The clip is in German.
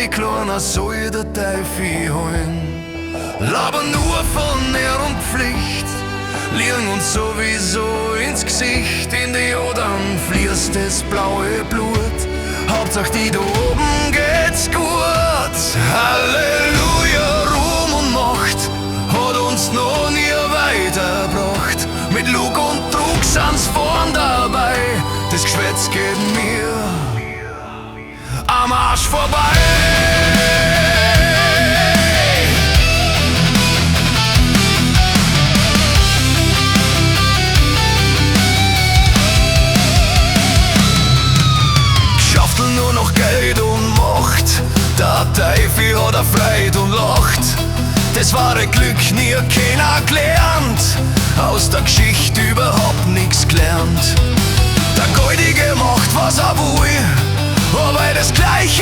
die Kleiner soll der Teufel holen. Laber nur von Ehr und Pflicht, liegen uns sowieso ins Gesicht. In die Adern fließt das blaue Blut, Hauptsache die da oben geht's gut. Halleluja, Ruhm und Macht hat uns noch nie weitergebracht. Mit Lug und Trug sind's vorn dabei, das Geschwätz geht mir am Arsch vorbei. Geschafteln nur noch Geld und Macht, der Teufel hat er Freude und lacht. Das wahre Glück nie keiner gelernt, aus der Geschichte überhaupt nichts gelernt. Der Goldige macht was er will, aber das Gleiche